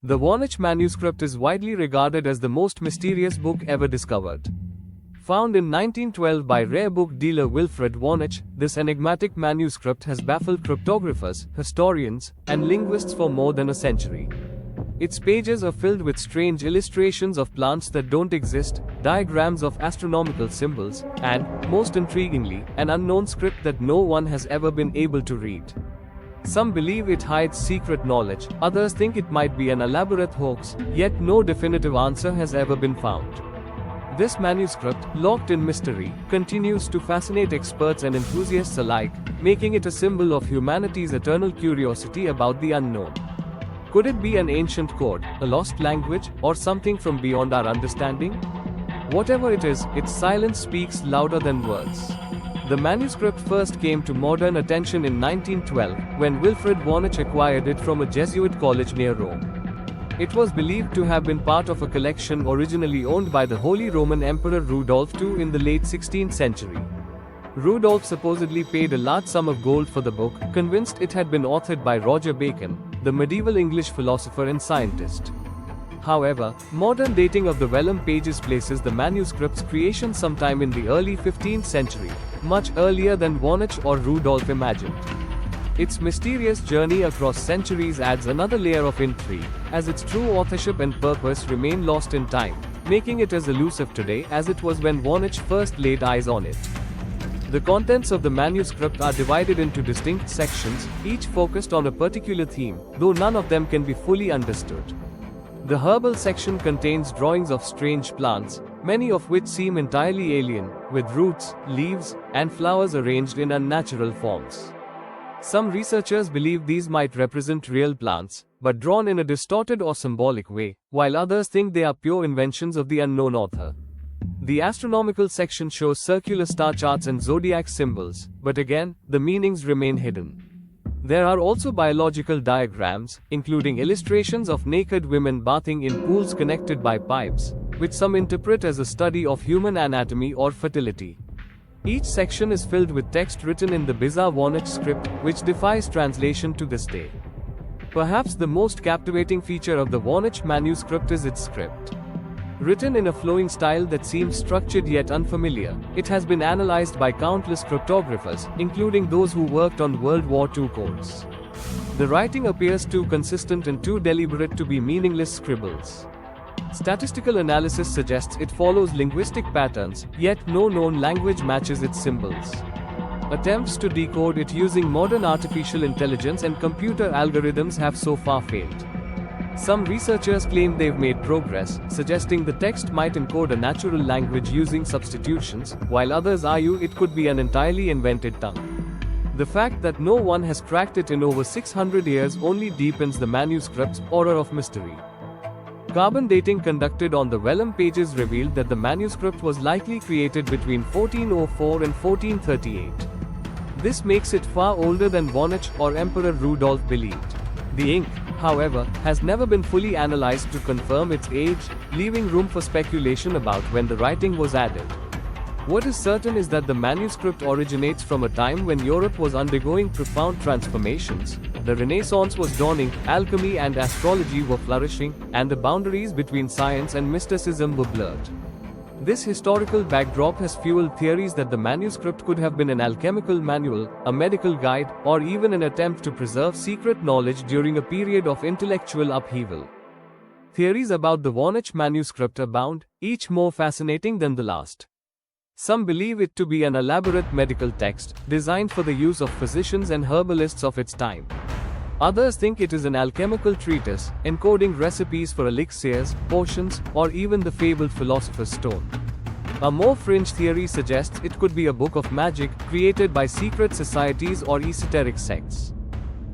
The Voynich Manuscript is widely regarded as the most mysterious book ever discovered. Found in 1912 by rare book dealer Wilfred Voynich, this enigmatic manuscript has baffled cryptographers, historians, and linguists for more than a century. Its pages are filled with strange illustrations of plants that don't exist, diagrams of astronomical symbols, and, most intriguingly, an unknown script that no one has ever been able to read. Some believe it hides secret knowledge, others think it might be an elaborate hoax, yet no definitive answer has ever been found. This manuscript, locked in mystery, continues to fascinate experts and enthusiasts alike, making it a symbol of humanity's eternal curiosity about the unknown. Could it be an ancient code, a lost language, or something from beyond our understanding? Whatever it is, its silence speaks louder than words. The manuscript first came to modern attention in 1912, when Wilfred Voynich acquired it from a Jesuit college near Rome. It was believed to have been part of a collection originally owned by the Holy Roman Emperor Rudolph II in the late 16th century. Rudolph supposedly paid a large sum of gold for the book, convinced it had been authored by Roger Bacon, the medieval English philosopher and scientist. However, modern dating of the vellum pages places the manuscript's creation sometime in the early 15th century, much earlier than Voynich or Rudolph imagined. Its mysterious journey across centuries adds another layer of intrigue, as its true authorship and purpose remain lost in time, making it as elusive today as it was when Voynich first laid eyes on it. The contents of the manuscript are divided into distinct sections, each focused on a particular theme, though none of them can be fully understood. The herbal section contains drawings of strange plants, many of which seem entirely alien, with roots, leaves, and flowers arranged in unnatural forms. Some researchers believe these might represent real plants, but drawn in a distorted or symbolic way, while others think they are pure inventions of the unknown author. The astronomical section shows circular star charts and zodiac symbols, but again, the meanings remain hidden. There are also biological diagrams, including illustrations of naked women bathing in pools connected by pipes, which some interpret as a study of human anatomy or fertility. Each section is filled with text written in the bizarre Voynich script, which defies translation to this day. Perhaps the most captivating feature of the Voynich manuscript is its script. Written in a flowing style that seems structured yet unfamiliar, it has been analyzed by countless cryptographers, including those who worked on World War II codes. The writing appears too consistent and too deliberate to be meaningless scribbles. Statistical analysis suggests it follows linguistic patterns, yet no known language matches its symbols. Attempts to decode it using modern artificial intelligence and computer algorithms have so far failed. Some researchers claim they've made progress, suggesting the text might encode a natural language using substitutions, while others argue it could be an entirely invented tongue. The fact that no one has cracked it in over 600 years only deepens the manuscript's aura of mystery. Carbon dating conducted on the vellum pages revealed that the manuscript was likely created between 1404 and 1438. This makes it far older than Voynich or Emperor Rudolph believed. The ink, however, has never been fully analyzed to confirm its age, leaving room for speculation about when the writing was added. What is certain is that the manuscript originates from a time when Europe was undergoing profound transformations. The Renaissance was dawning, alchemy and astrology were flourishing, and the boundaries between science and mysticism were blurred. This historical backdrop has fueled theories that the manuscript could have been an alchemical manual, a medical guide, or even an attempt to preserve secret knowledge during a period of intellectual upheaval. Theories about the Voynich manuscript abound, each more fascinating than the last. Some believe it to be an elaborate medical text, designed for the use of physicians and herbalists of its time. Others think it is an alchemical treatise, encoding recipes for elixirs, potions, or even the fabled philosopher's stone. A more fringe theory suggests it could be a book of magic, created by secret societies or esoteric sects.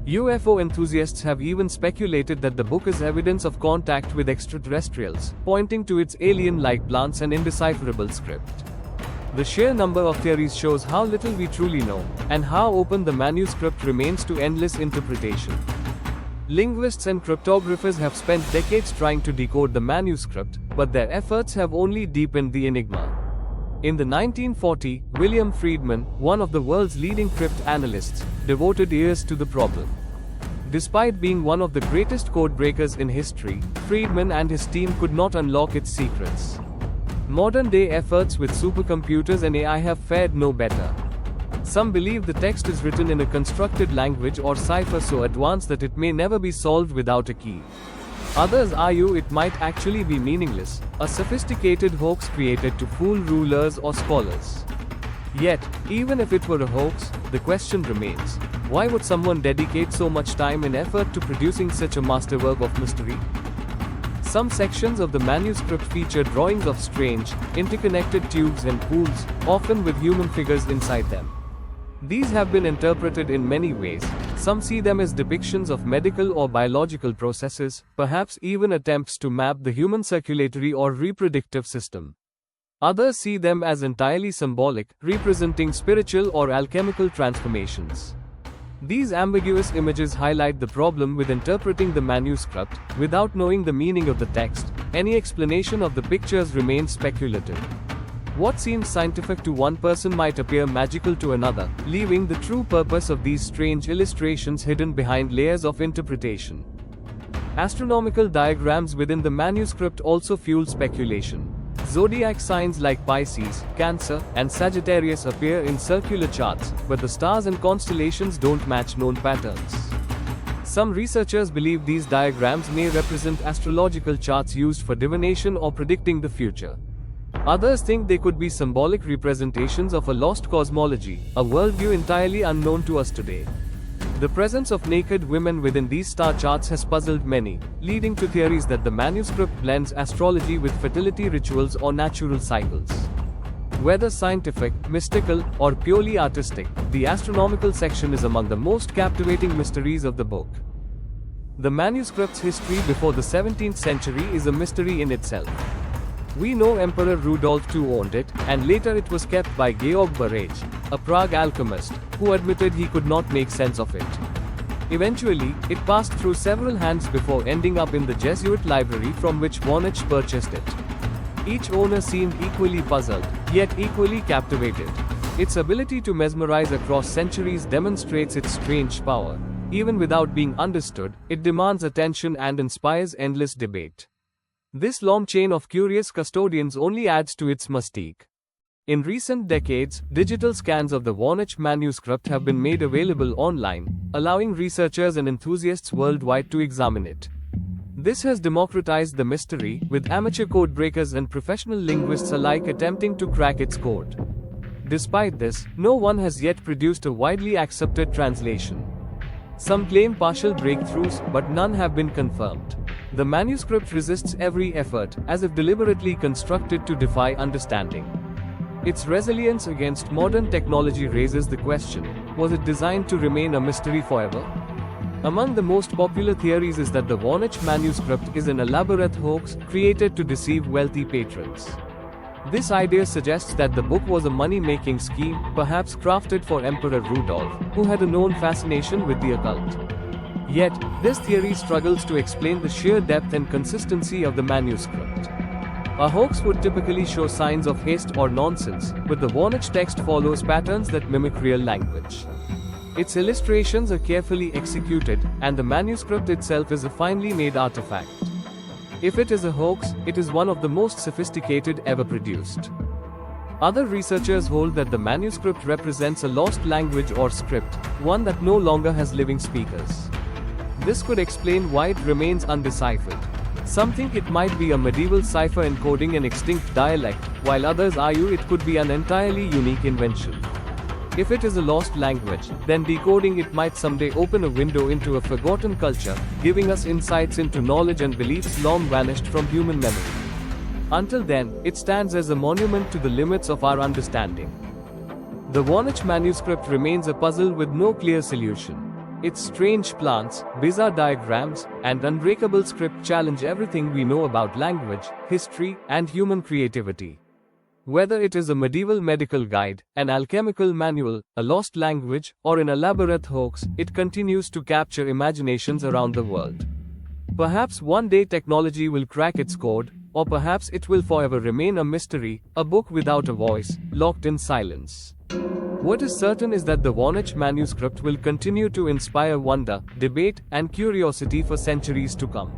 UFO enthusiasts have even speculated that the book is evidence of contact with extraterrestrials, pointing to its alien-like plants and indecipherable script. The sheer number of theories shows how little we truly know, and how open the manuscript remains to endless interpretation. Linguists and cryptographers have spent decades trying to decode the manuscript, but their efforts have only deepened the enigma. In the 1940s, William Friedman, one of the world's leading crypt analysts, devoted years to the problem. Despite being one of the greatest codebreakers in history, Friedman and his team could not unlock its secrets. Modern-day efforts with supercomputers and AI have fared no better. Some believe the text is written in a constructed language or cipher so advanced that it may never be solved without a key. Others argue it might actually be meaningless, a sophisticated hoax created to fool rulers or scholars. Yet, even if it were a hoax, the question remains, why would someone dedicate so much time and effort to producing such a masterwork of mystery? Some sections of the manuscript feature drawings of strange, interconnected tubes and pools, often with human figures inside them. These have been interpreted in many ways. Some see them as depictions of medical or biological processes, perhaps even attempts to map the human circulatory or reproductive system. Others see them as entirely symbolic, representing spiritual or alchemical transformations. These ambiguous images highlight the problem with interpreting the manuscript. Without knowing the meaning of the text, any explanation of the pictures remains speculative. What seems scientific to one person might appear magical to another, leaving the true purpose of these strange illustrations hidden behind layers of interpretation. Astronomical diagrams within the manuscript also fuel speculation. Zodiac signs like Pisces, Cancer, and Sagittarius appear in circular charts, but the stars and constellations don't match known patterns. Some researchers believe these diagrams may represent astrological charts used for divination or predicting the future. Others think they could be symbolic representations of a lost cosmology, a worldview entirely unknown to us today. The presence of naked women within these star charts has puzzled many, leading to theories that the manuscript blends astrology with fertility rituals or natural cycles. Whether scientific, mystical, or purely artistic, the astronomical section is among the most captivating mysteries of the book. The manuscript's history before the 17th century is a mystery in itself. We know Emperor Rudolf II owned it, and later it was kept by Georg Barrage, a Prague alchemist, who admitted he could not make sense of it. Eventually, it passed through several hands before ending up in the Jesuit library from which Voynich purchased it. Each owner seemed equally puzzled, yet equally captivated. Its ability to mesmerize across centuries demonstrates its strange power. Even without being understood, it demands attention and inspires endless debate. This long chain of curious custodians only adds to its mystique. In recent decades, digital scans of the Voynich manuscript have been made available online, allowing researchers and enthusiasts worldwide to examine it. This has democratized the mystery, with amateur codebreakers and professional linguists alike attempting to crack its code. Despite this, no one has yet produced a widely accepted translation. Some claim partial breakthroughs, but none have been confirmed. The manuscript resists every effort, as if deliberately constructed to defy understanding. Its resilience against modern technology raises the question, was it designed to remain a mystery forever? Among the most popular theories is that the Voynich manuscript is an elaborate hoax created to deceive wealthy patrons. This idea suggests that the book was a money-making scheme, perhaps crafted for Emperor Rudolf, who had a known fascination with the occult. Yet, this theory struggles to explain the sheer depth and consistency of the manuscript. A hoax would typically show signs of haste or nonsense, but the Voynich text follows patterns that mimic real language. Its illustrations are carefully executed, and the manuscript itself is a finely made artifact. If it is a hoax, it is one of the most sophisticated ever produced. Other researchers hold that the manuscript represents a lost language or script, one that no longer has living speakers. This could explain why it remains undeciphered. Some think it might be a medieval cipher encoding an extinct dialect, while others argue it could be an entirely unique invention. If it is a lost language, then decoding it might someday open a window into a forgotten culture, giving us insights into knowledge and beliefs long vanished from human memory. Until then, it stands as a monument to the limits of our understanding. The Voynich manuscript remains a puzzle with no clear solution. Its strange plants, bizarre diagrams, and unbreakable script challenge everything we know about language, history, and human creativity. Whether it is a medieval medical guide, an alchemical manual, a lost language, or an elaborate hoax, it continues to capture imaginations around the world. Perhaps one day technology will crack its code, or perhaps it will forever remain a mystery, a book without a voice, locked in silence. What is certain is that the Voynich Manuscript will continue to inspire wonder, debate, and curiosity for centuries to come.